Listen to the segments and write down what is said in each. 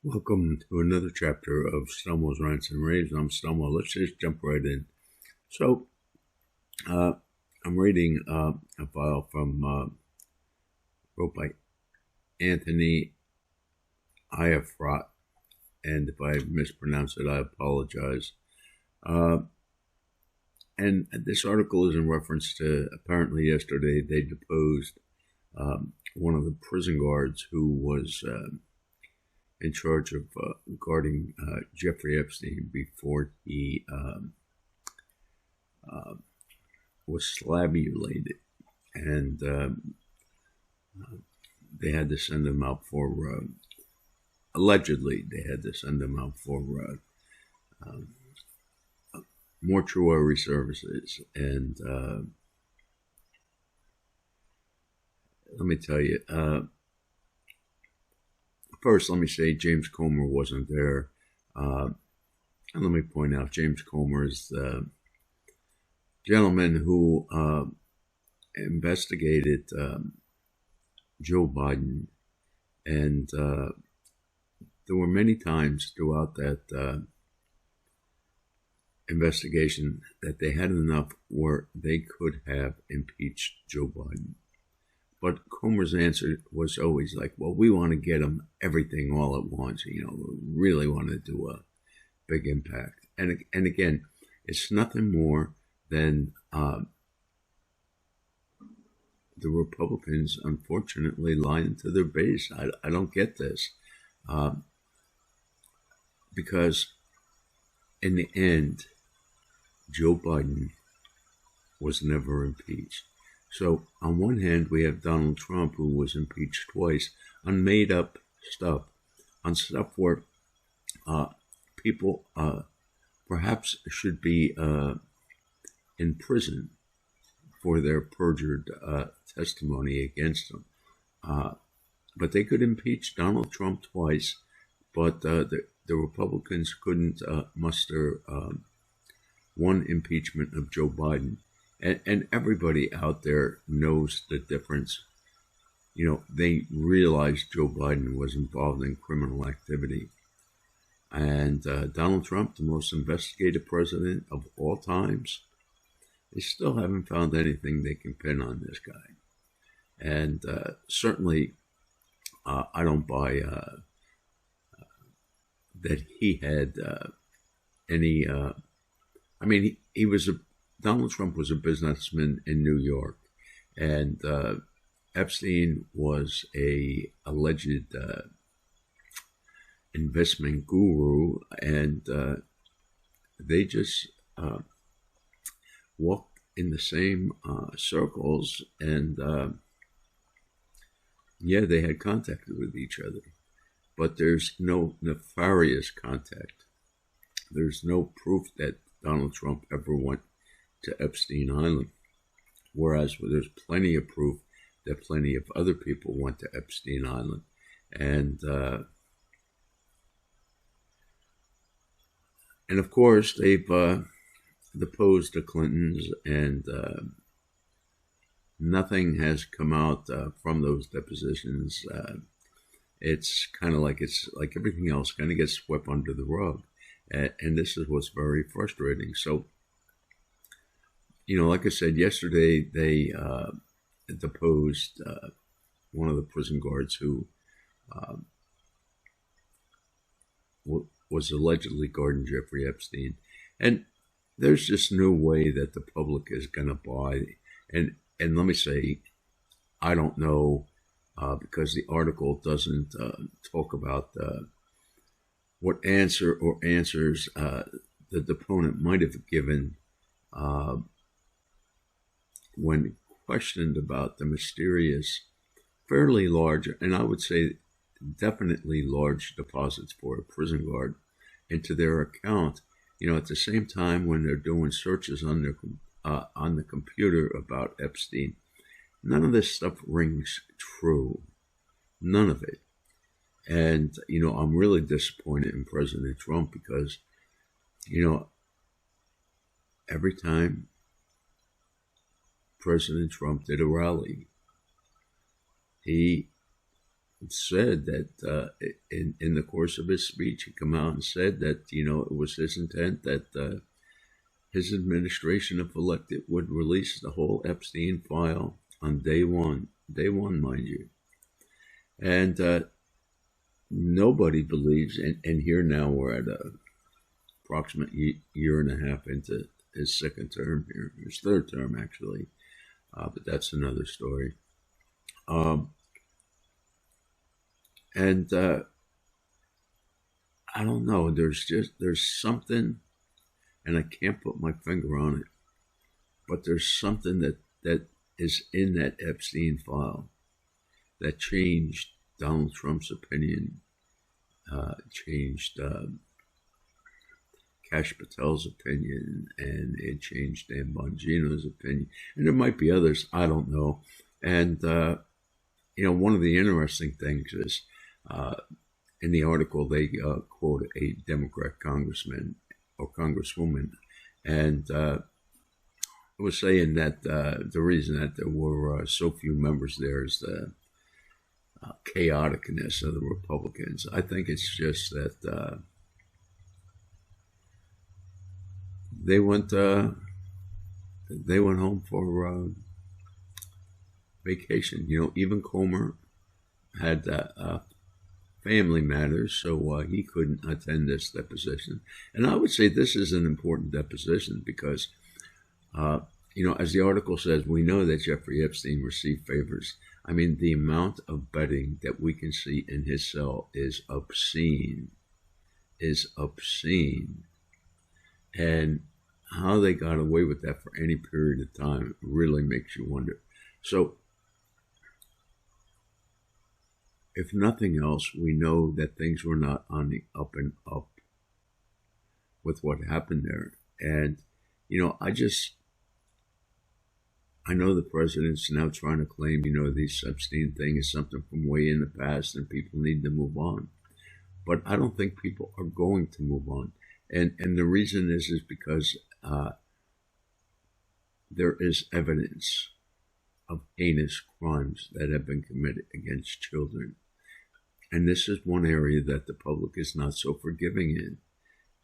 Welcome to another chapter of Stelmo's Rants and Raves. I'm Stelmo. Let's just jump right in. So, uh, I'm reading a file from wrote by Anthony Iafrot, and if I mispronounce it, I apologize. Uh, and this article is in reference to apparently yesterday they deposed one of the prison guards who was in charge of guarding Jeffrey Epstein before he was slabulated, and they had to send him out for allegedly they had to send him out for mortuary services. And let me tell you, first let me say James Comer wasn't there. And let me point out, James Comer is the gentleman who investigated Joe Biden, and there were many times throughout that investigation that they had enough where they could have impeached Joe Biden. But Comer's answer was always like, well, we want to get him everything all at once. We really want to do a big impact. And again, it's nothing more than the Republicans, unfortunately, lying to their base. I don't get this. Because in the end, Joe Biden was never impeached. So on one hand, we have Donald Trump, who was impeached twice on made-up stuff, on stuff where people perhaps should be in prison for their perjured testimony against them. But they could impeach Donald Trump twice, but the Republicans couldn't muster one impeachment of Joe Biden. And everybody out there knows the difference. They realized Joe Biden was involved in criminal activity. And Donald Trump, the most investigated president of all times, they still haven't found anything they can pin on this guy. And certainly, I don't buy that he had any. He was Donald Trump was a businessman in New York, and Epstein was a alleged investment guru, and they just walked in the same circles, and they had contact with each other, but there's no nefarious contact. There's no proof that Donald Trump ever went to Epstein Island, whereas there's plenty of proof that plenty of other people went to Epstein Island. And of course, they've deposed the Clintons, and nothing has come out from those depositions. It's kind of like everything else kind of gets swept under the rug. And this is what's very frustrating. So, like I said, yesterday they deposed one of the prison guards who was allegedly guarding Jeffrey Epstein. And there's just no way that the public is going to buy. And let me say, I don't know, because the article doesn't talk about what answers the deponent might have given when questioned about the mysterious, fairly large, and I would say definitely large deposits for a prison guard into their account. At the same time when they're doing searches on the computer about Epstein, none of this stuff rings true. None of it. And, I'm really disappointed in President Trump because, every time President Trump did a rally, he said that in the course of his speech, he come out and said that it was his intent that his administration, if elected, would release the whole Epstein file on day one, mind you. And nobody believes, and here now we're at a approximate year and a half into his second term here, his third term actually, but that's another story. And I don't know, there's something, and I can't put my finger on it, but there's something that is in that Epstein file that changed Donald Trump's opinion, changed Kash Patel's opinion, and it changed Dan Bongino's opinion. And there might be others, I don't know. And, one of the interesting things is in the article, they quote a Democrat congressman or congresswoman, and it was saying that the reason that there were so few members there is the chaoticness of the Republicans. I think it's just that they went home for vacation. Even Comer had family matters, so he couldn't attend this deposition. And I would say this is an important deposition because, as the article says, we know that Jeffrey Epstein received favors. I mean, the amount of betting that we can see in his cell is obscene. And how they got away with that for any period of time really makes you wonder. So, if nothing else, we know that things were not on the up and up with what happened there. And, I know the president's now trying to claim, the Epstein thing is something from way in the past and people need to move on. But I don't think people are going to move on. And the reason is because there is evidence of heinous crimes that have been committed against children. And this is one area that the public is not so forgiving in.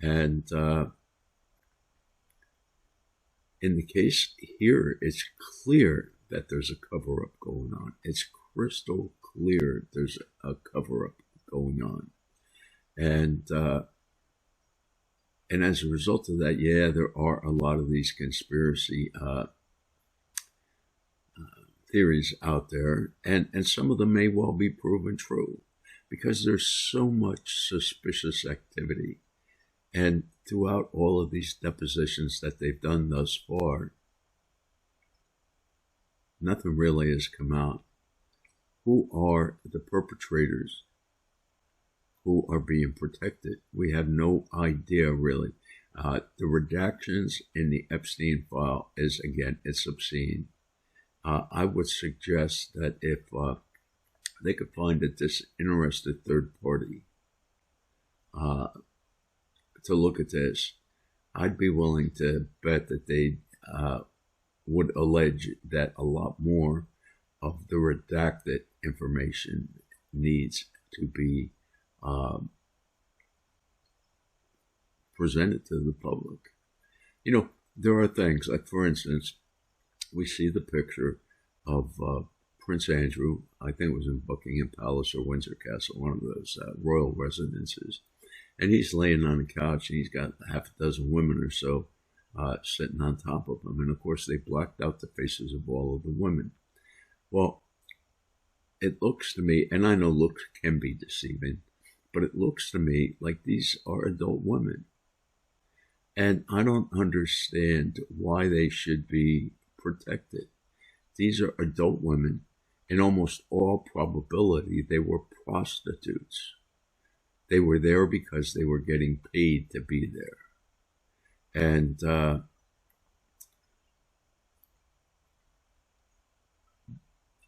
And in the case here, it's clear that there's a cover-up going on. It's crystal clear there's a cover-up going on. And as a result of that, there are a lot of these conspiracy theories out there, and some of them may well be proven true because there's so much suspicious activity. And throughout all of these depositions that they've done thus far, nothing really has come out. Who are the perpetrators who are being protected? We have no idea, really. The redactions in the Epstein file is, again, it's obscene. I would suggest that if they could find a disinterested third party to look at this, I'd be willing to bet that they would allege that a lot more of the redacted information needs to be presented to the public. There are things like, for instance, we see the picture of Prince Andrew. I think it was in Buckingham Palace or Windsor Castle, one of those royal residences. And he's laying on a couch, and he's got half a dozen women or so sitting on top of him. And, of course, they blacked out the faces of all of the women. Well, it looks to me, and I know looks can be deceiving, but it looks to me like these are adult women. And I don't understand why they should be protected. These are adult women. In almost all probability, they were prostitutes. They were there because they were getting paid to be there. And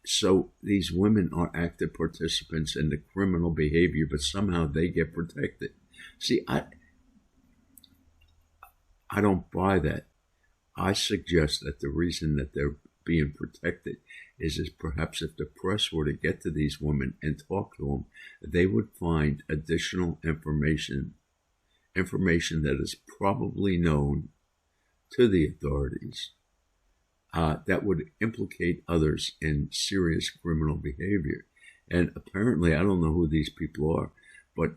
so these women are active participants in the criminal behavior, but somehow they get protected. See, I don't buy that. I suggest that the reason that they're being protected is perhaps if the press were to get to these women and talk to them, they would find additional information that is probably known to the authorities that would implicate others in serious criminal behavior. And apparently, I don't know who these people are, but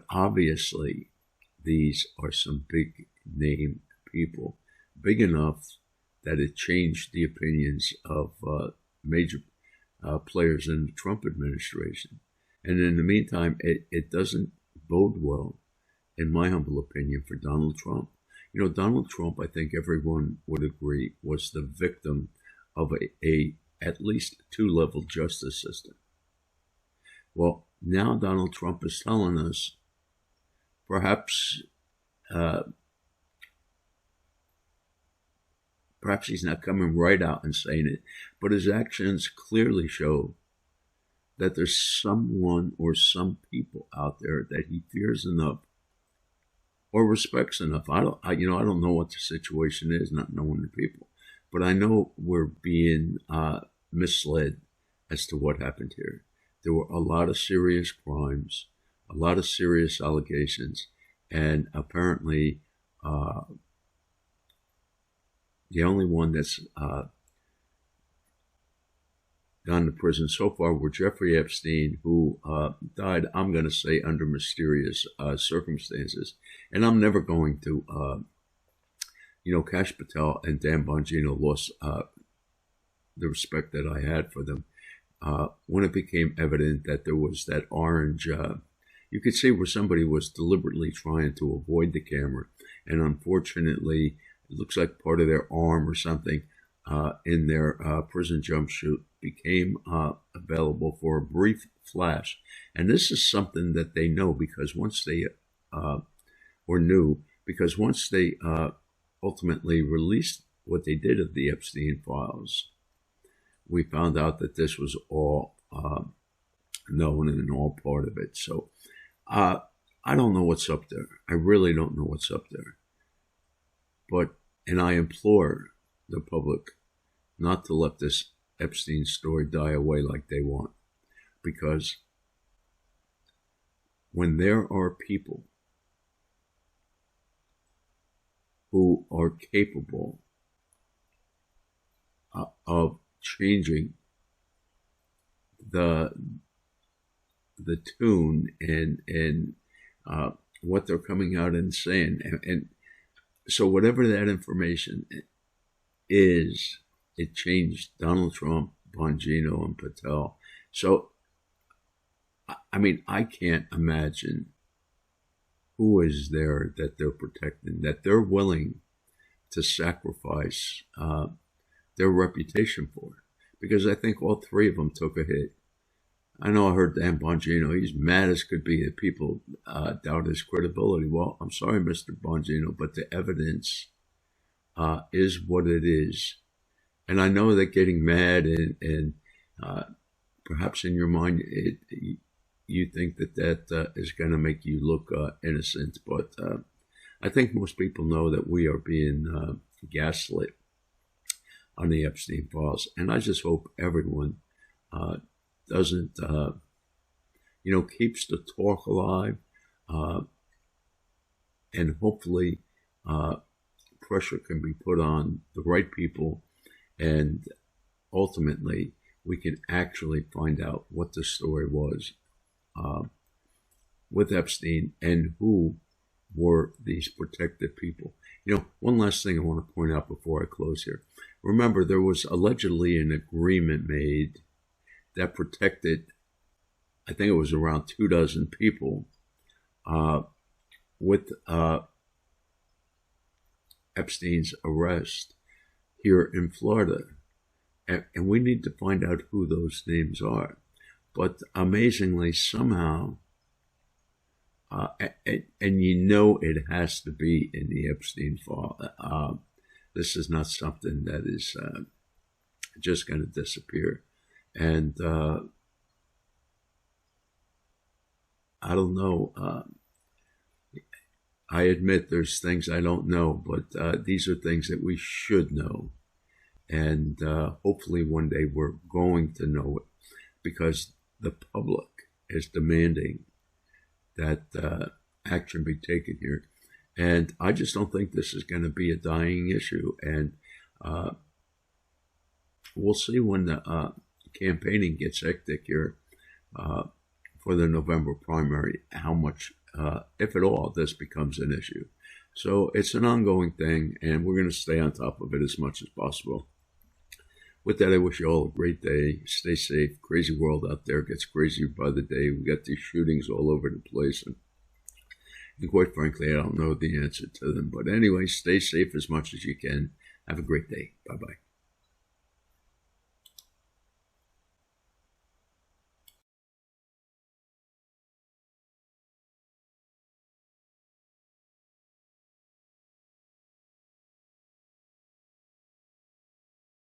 obviously these are some big name people, big enough that it changed the opinions of major players in the Trump administration. And in the meantime, it doesn't bode well, in my humble opinion, for Donald Trump. You know, Donald Trump, I think everyone would agree, was the victim of a at least two-level justice system. Well, now Donald Trump is telling us perhaps he's not coming right out and saying it, but his actions clearly show that there's someone or some people out there that he fears enough or respects enough. I don't know what the situation is, not knowing the people, but I know we're being misled as to what happened here. There were a lot of serious crimes, a lot of serious allegations, and apparently the only one that's gone to prison so far were Jeffrey Epstein, who died, I'm going to say, under mysterious circumstances. And I'm never going to, Kash Patel and Dan Bongino lost the respect that I had for them when it became evident that there was that orange, you could see where somebody was deliberately trying to avoid the camera. And unfortunately, it looks like part of their arm or something in their prison jumpsuit became available for a brief flash. And this is something that they know because once they, ultimately released what they did of the Epstein files, we found out that this was all known and all part of it. So I don't know what's up there. I really don't know what's up there. And I implore the public not to let this Epstein story die away like they want. Because when there are people who are capable of changing the tune and what they're coming out and saying, and so whatever that information is, it changed Donald Trump, Bongino, and Patel. So, I mean, I can't imagine who is there that they're protecting, that they're willing to sacrifice their reputation for. Because I think all three of them took a hit. I know I heard Dan Bongino, he's mad as could be that people doubt his credibility. Well, I'm sorry, Mr. Bongino, but the evidence is what it is. And I know that getting mad and perhaps in your mind you think that is going to make you look innocent. But I think most people know that we are being gaslit on the Epstein files. And I just hope everyone doesn't, keeps the talk alive, and hopefully pressure can be put on the right people, and ultimately we can actually find out what the story was with Epstein and who were these protected people. One last thing I want to point out before I close here. Remember, there was allegedly an agreement made that protected, I think it was around 24 people with Epstein's arrest here in Florida. And we need to find out who those names are. But amazingly, somehow, and it has to be in the Epstein file. This is not something that is just going to disappear. And I don't know. I admit there's things I don't know, but these are things that we should know. And hopefully one day we're going to know it, because the public is demanding that action be taken here. And I just don't think this is going to be a dying issue. And we'll see when the campaigning gets hectic here for the November primary, how much, if at all, this becomes an issue. So it's an ongoing thing, and we're going to stay on top of it as much as possible. With that, I wish you all a great day. Stay safe. Crazy world out there. It gets crazier by the day. We got these shootings all over the place. And quite frankly, I don't know the answer to them. But anyway, stay safe as much as you can. Have a great day. Bye-bye.